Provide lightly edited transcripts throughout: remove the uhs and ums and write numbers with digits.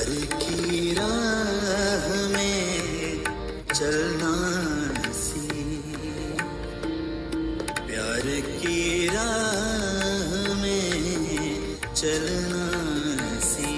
प्यार की राह में चलना सी, प्यार की राह में चलना सी,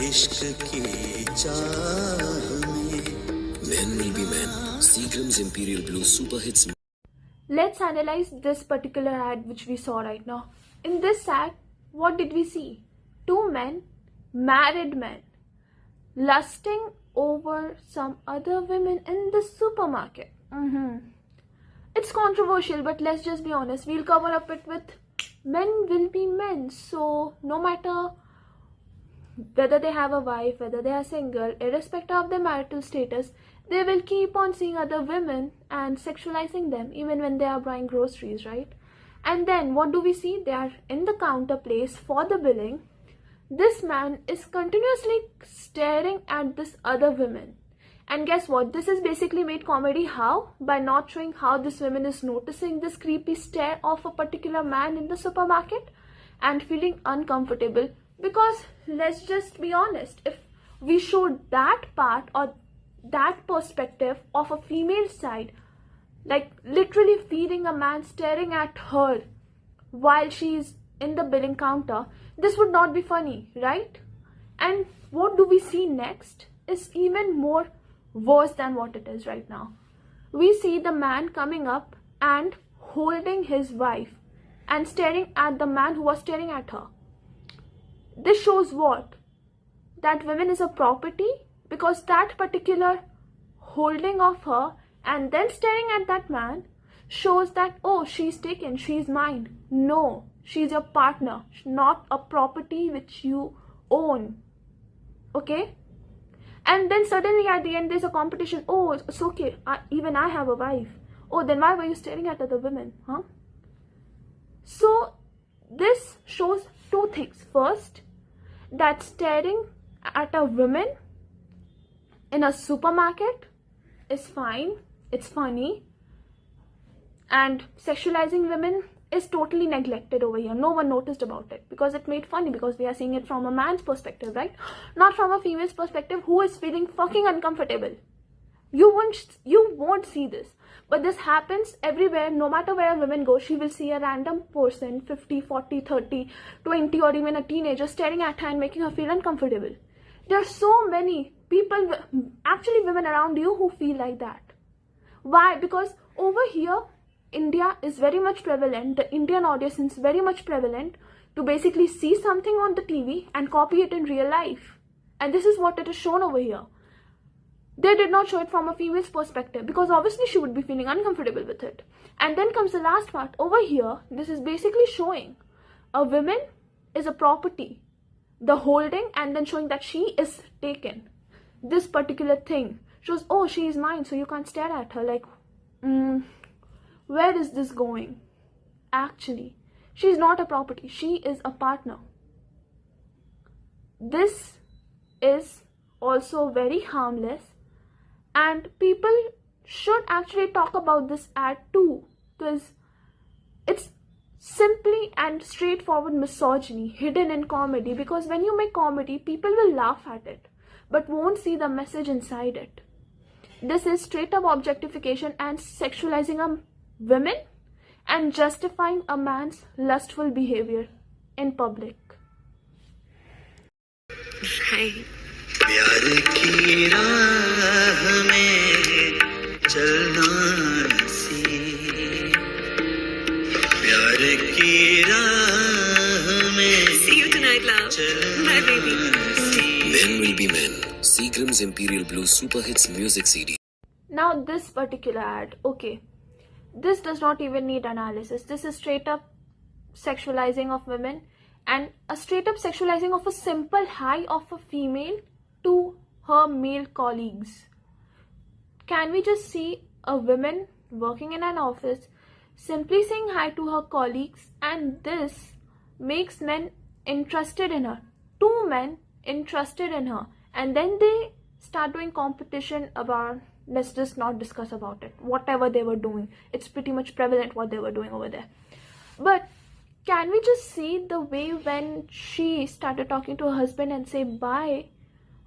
इश्क की चाह में। Men will be men. Seagram's Imperial Blue Super Hits. Let's analyze this particular ad which we saw right now. In this ad, what did we see? Two men, married men, lusting over some other women in the supermarket. It's controversial, but let's just be honest. We'll cover up it with men will be men. So no matter whether they have a wife, whether they are single, irrespective of their marital status, they will keep on seeing other women and sexualizing them even when they are buying groceries, right? And then what do we see? They are in the counter place for the billing. This man is continuously staring at this other woman. And guess what? This is basically made comedy. How? By not showing how this woman is noticing this creepy stare of a particular man in the supermarket and feeling uncomfortable. Because let's just be honest, if we showed that part or that perspective of a female side, like literally feeling a man staring at her while she's in the billing counter, this would not be funny, right? And what do we see next is even more worse than what it is right now. We see the man coming up and holding his wife and staring at the man who was staring at her. This shows what? That women is a property, because that particular holding of her and then staring at that man shows that, oh, she's taken, she's mine. No, she's your partner, not a property which you own. Okay? And then suddenly at the end there's a competition. Oh, it's okay, even I have a wife. Oh, then why were you staring at other women? Huh? So this shows two things. First, that staring at a woman in a supermarket is fine, it's funny, and sexualizing women is totally neglected over here. No one noticed about it because it made funny, because we are seeing it from a man's perspective, right? Not from a female's perspective who is feeling fucking uncomfortable. You won't see this, but this happens everywhere. No matter where a woman goes, she will see a random person, 50, 40, 30, 20, or even a teenager staring at her and making her feel uncomfortable. There are so many people, actually women around you, who feel like that. Why? Because over here, India is very much prevalent, the Indian audience is very much prevalent to basically see something on the TV and copy it in real life. And this is what it is shown over here. They did not show it from a female's perspective because obviously she would be feeling uncomfortable with it. And then comes the last part. Over here, this is basically showing a woman is a property, the holding, and then showing that she is taken. This particular thing shows, oh, she is mine, so you can't stare at her. Like, where is this going? Actually, she is not a property, she is a partner. This is also very harmless, and people should actually talk about this ad too, because it's simply and straightforward misogyny hidden in comedy. Because when you make comedy, people will laugh at it but won't see the message inside it. This is straight up objectification and sexualizing a women and justifying a man's lustful behavior in public. Right. प्यार की राह में चलना सी, प्यार की राह में। See you tonight, love. Bye, baby. Men will be men. Seagram's Imperial Blue Super Hits Music CD. Now this particular ad, okay, this does not even need analysis. This is straight up sexualizing of women and a straight up sexualizing of a simple hi of a female to her male colleagues. Can we just see a woman working in an office simply saying hi to her colleagues, and this makes men interested in her, two men interested in her, and then they start doing competition about, let's just not discuss about it, whatever they were doing. It's pretty much prevalent what they were doing over there. But can we just see the way when she started talking to her husband and say bye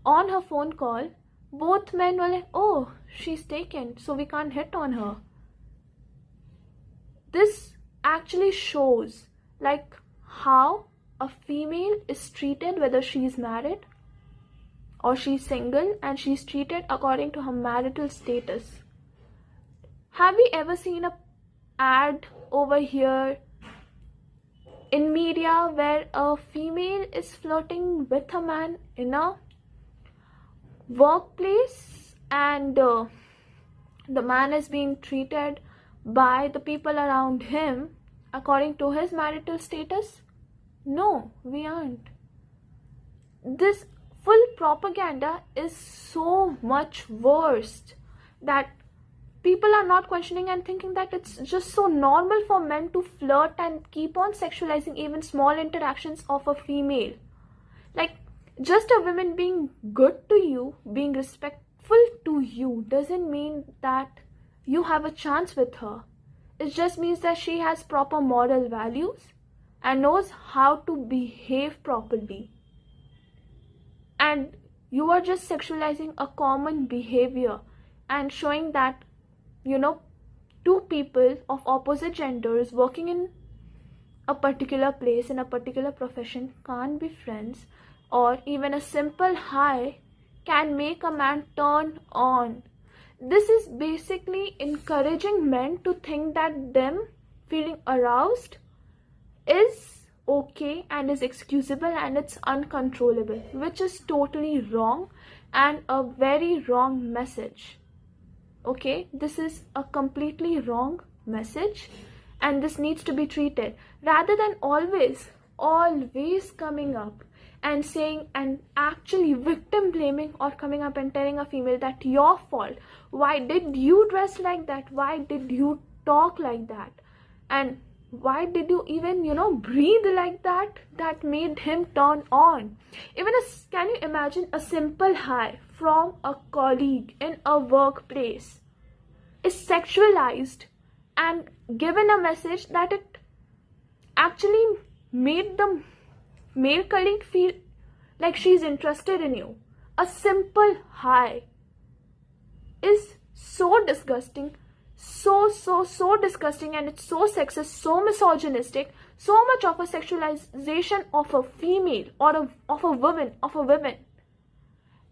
on her phone call? Both men were like, oh, she's taken, so we can't hit on her. This actually shows like how a female is treated, whether she's married or she's single, and she's treated according to her marital status. Have we ever seen a ad over here in media where a female is flirting with a man in a workplace, and the man is being treated by the people around him according to his marital status? No, we aren't. This full propaganda is so much worse that people are not questioning and thinking that it's just so normal for men to flirt and keep on sexualizing even small interactions of a female. Like, just a woman being good to you, being respectful to you, doesn't mean that you have a chance with her. It just means that she has proper moral values and knows how to behave properly. And you are just sexualizing a common behavior and showing that, two people of opposite genders working in a particular place, in a particular profession, can't be friends, or even a simple hi can make a man turn on. This is basically encouraging men to think that them feeling aroused is okay and is excusable and it's uncontrollable, which is totally wrong and a very wrong message. Okay, this is a completely wrong message, and this needs to be treated rather than always coming up and saying and actually victim blaming, or coming up and telling a female that your fault, why did you dress like that, why did you talk like that, and why did you even breathe like that made him turn on. Can you imagine a simple hi from a colleague in a workplace is sexualized and given a message that it actually made the male colleague feel like she's interested in you? A simple hi is so disgusting, so disgusting, and it's so sexist, so misogynistic, so much of a sexualization of a female or of a woman.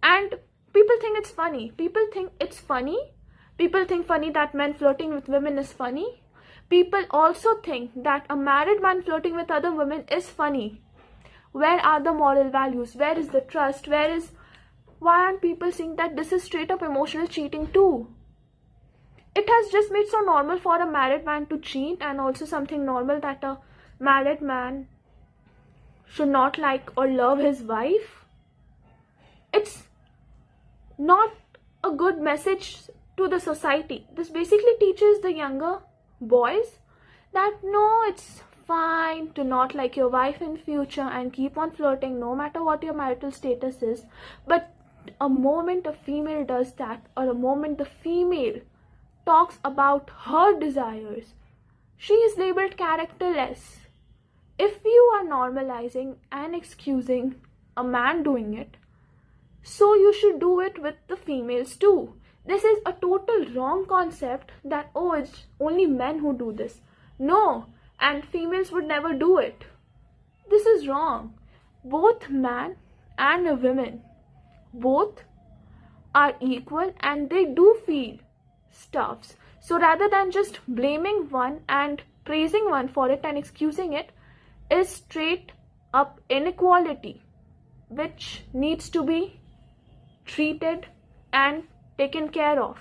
And people think it's funny. People think funny that men flirting with women is funny. People also think that a married man flirting with other women is funny. Where are the moral values? Where is the trust? Why aren't people seeing that this is straight up emotional cheating too? It has just made so normal for a married man to cheat, and also something normal that a married man should not like or love his wife. It's not a good message to the society. This basically teaches the younger boys that no, it's fine to not like your wife in future and keep on flirting no matter what your marital status is. But a moment a female does that, or a moment the female talks about her desires, she is labeled characterless. If you are normalizing and excusing a man doing it, so you should do it with the females too. This is a total wrong concept that, oh, it's only men who do this. No, and females would never do it. This is wrong. Both man and a woman, both are equal and they do feel stuffs. So rather than just blaming one and praising one for it and excusing it, is straight up inequality, which needs to be treated and taken care of.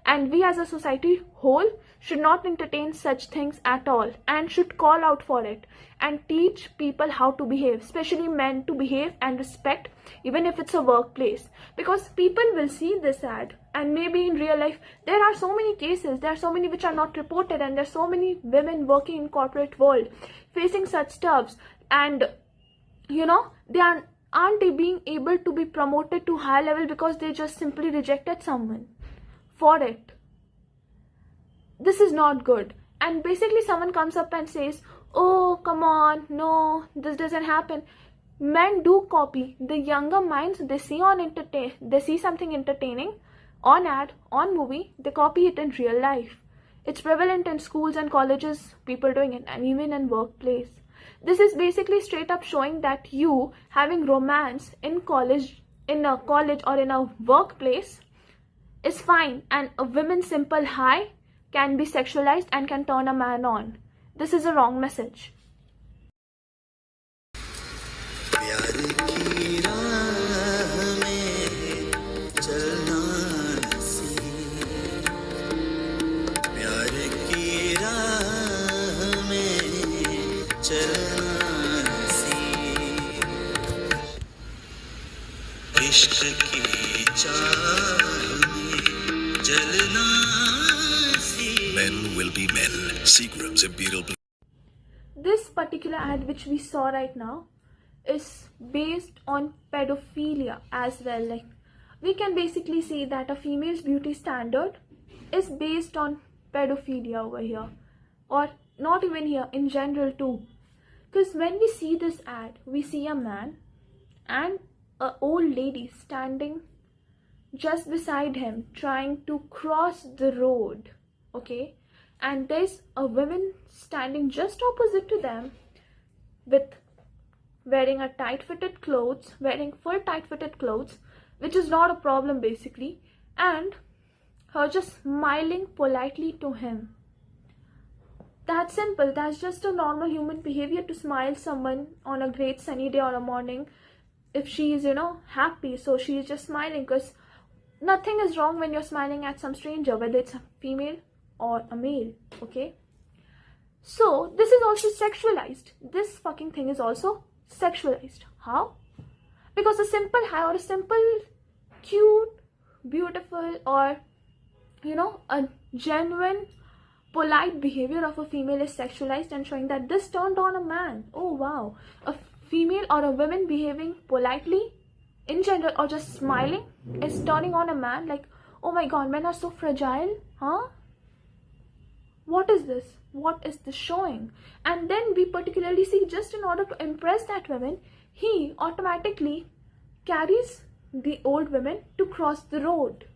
And we as a society whole should not entertain such things at all, and should call out for it and teach people how to behave, especially men, to behave and respect, even if it's a workplace. Because people will see this ad, and maybe in real life there are so many cases, there are so many which are not reported, and there's so many women working in corporate world facing such stuffs, and they aren't they being able to be promoted to high level because they just simply rejected someone for it. This is not good. And basically someone comes up and says, oh come on, no, this doesn't happen. Men do copy. The younger minds, they see something entertaining on ad, on movie, they copy it in real life. It's prevalent in schools and colleges, people doing it, and even in workplace. This is basically straight up showing that you having romance in college or in a workplace is fine, and a woman's simple hi can be sexualized and can turn a man on. This is a wrong message. प्यार की राह में चलना सीख, प्यार की राह में चलना सीख, इश्क की चाह में जलना सीख. Men will be men. Seagram's Imperial. This particular ad which we saw right now is based on pedophilia as well. Like, we can basically see that a female's beauty standard is based on pedophilia over here, or not even here, in general too. Because when we see this ad, we see a man and an old lady standing just beside him trying to cross the road, okay, and there's a woman standing just opposite to them with wearing a wearing full tight-fitted clothes, which is not a problem basically, and her just smiling politely to him. That's simple. That's just a normal human behavior, to smile someone on a great sunny day or a morning. If she is, happy, so she is just smiling, because nothing is wrong when you're smiling at some stranger, whether it's a female or a male, okay? So this is also sexualized. This fucking thing is also sexualized. How? Because a simple hi or a simple cute, beautiful, or a genuine polite behavior of a female is sexualized and showing that this turned on a man. Oh wow, a female or a woman behaving politely in general or just smiling is turning on a man. Like, oh my god, men are so fragile, huh? What is this? What is this showing? And then we particularly see, just in order to impress that woman, he automatically carries the old woman to cross the road.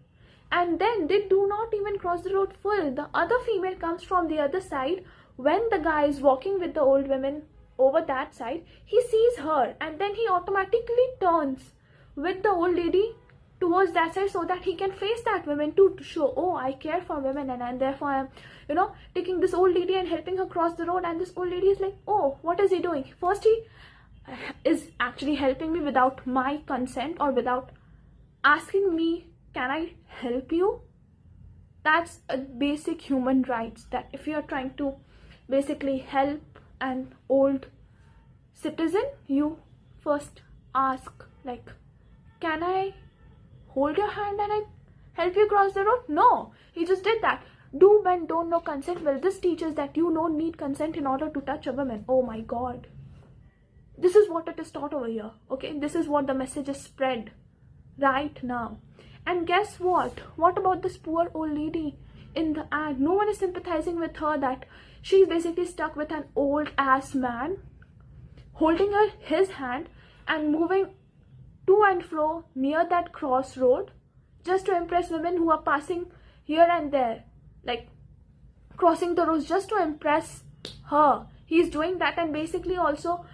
And then they do not even cross the road full. The other female comes from the other side. When the guy is walking with the old woman over that side, he sees her, and then he automatically turns with the old lady towards that side so that he can face that woman too, to show, oh, I care for women, and therefore I'm taking this old lady and helping her cross the road. And this old lady is like, oh, what is he doing? First, he is actually helping me without my consent or without asking me, can I help you? That's a basic human rights, that if you are trying to basically help an old citizen, you first ask, like, can I hold your hand and I help you cross the road? No, he just did that. Do men don't know consent? Well, this teaches that you don't need consent in order to touch a woman. Oh my god. This is what it is taught over here, okay? This is what the message is spread right now. And guess what? What about this poor old lady in the ad? No one is sympathizing with her, that she's basically stuck with an old ass man holding his hand and moving to and fro near that crossroad just to impress women who are passing here and there, like crossing the roads just to impress her. He's doing that, and basically also,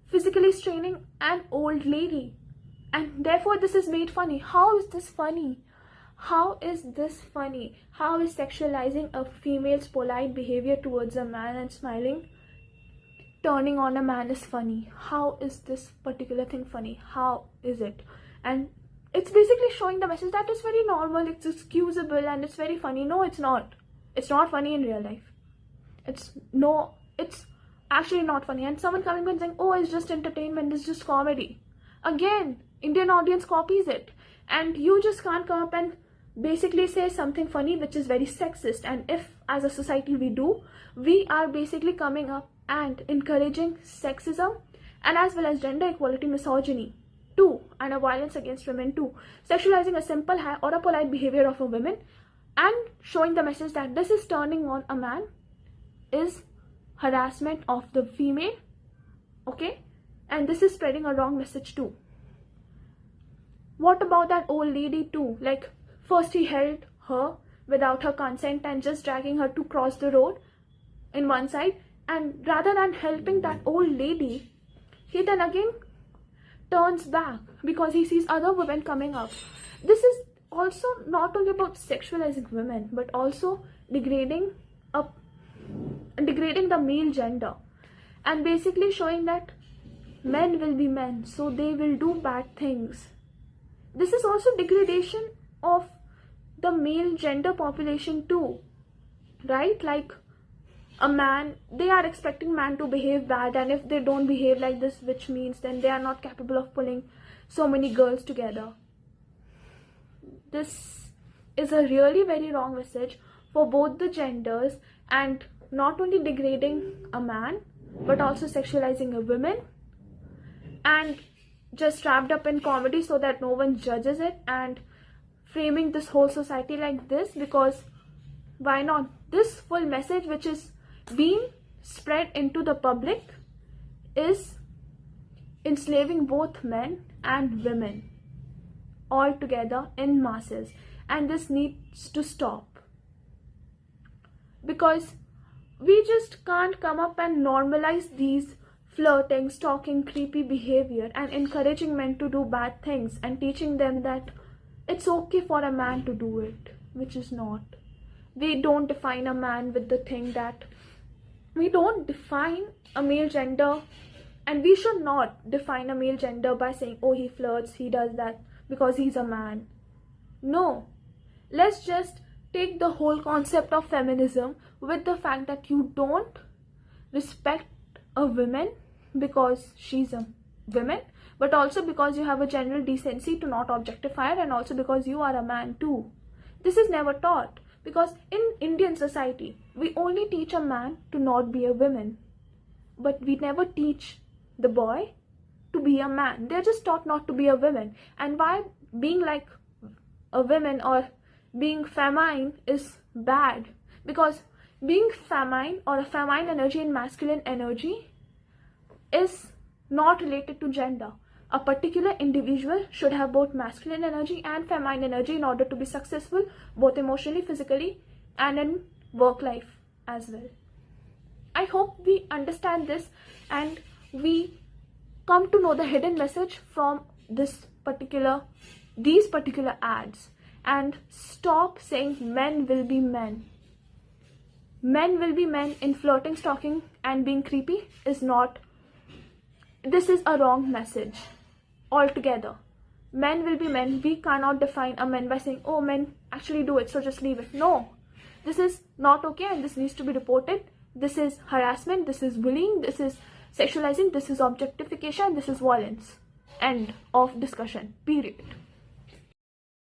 physically straining an old lady. And therefore this is made funny. How is this funny? How is this funny? How is sexualizing a female's polite behavior towards a man and smiling turning on a man is funny? How is this particular thing funny? How is it? And it's basically showing the message that it's very normal, it's excusable, and it's very funny. No, it's not. It's not funny in real life. It's actually not funny. And someone coming and saying, oh, it's just entertainment, it's just comedy. Again, Indian audience copies it, and you just can't come up and basically say something funny which is very sexist. And if as a society we are basically coming up and encouraging sexism and as well as gender equality, misogyny too, and a violence against women too, sexualizing a simple hi or a polite behavior of a woman and showing the message that this is turning on a man, is harassment of the female, okay? And this is spreading a wrong message too. What about that old lady too? Like, first he held her without her consent and just dragging her to cross the road in one side, and rather than helping that old lady, he then again turns back because he sees other women coming up. This is also not only about sexualizing women, but also degrading the male gender, and basically showing that men will be men, so they will do bad things. This is also degradation of the male gender population too, right? Like, a man, they are expecting man to behave bad, and if they don't behave like this, which means then they are not capable of pulling so many girls together. This is a really very wrong message for both the genders, and not only degrading a man but also sexualizing a woman, and just wrapped up in comedy so that no one judges it, and framing this whole society like this, because why not? This full message which is being spread into the public is enslaving both men and women all together in masses, and this needs to stop, because we just can't come up and normalize these flirting, stalking, creepy behavior and encouraging men to do bad things and teaching them that it's okay for a man to do it, which is not. We don't define a man with the thing that we don't define a male gender, and we should not define a male gender by saying, oh, he flirts, he does that because he's a man. No, let's just take the whole concept of feminism with the fact that you don't respect a woman because she's a woman, but also because you have a general decency to not objectify her, and also because you are a man too. This is never taught, because in Indian society we only teach a man to not be a woman, but we never teach the boy to be a man. They're just taught not to be a woman. And why being like a woman or being feminine is bad? Because being feminine or a feminine energy and masculine energy is not related to gender. A particular individual should have both masculine energy and feminine energy in order to be successful, both emotionally, physically, and in work life as well. I hope we understand this and we come to know the hidden message from these particular ads, and stop saying men will be men. Men will be men in flirting, stalking and being creepy is not. This is a wrong message altogether. Men will be men. We cannot define a man by saying, oh, men actually do it, so just leave it. No, this is not okay, and this needs to be reported. This is harassment, this is bullying, this is sexualizing, this is objectification, this is violence. End of discussion, period.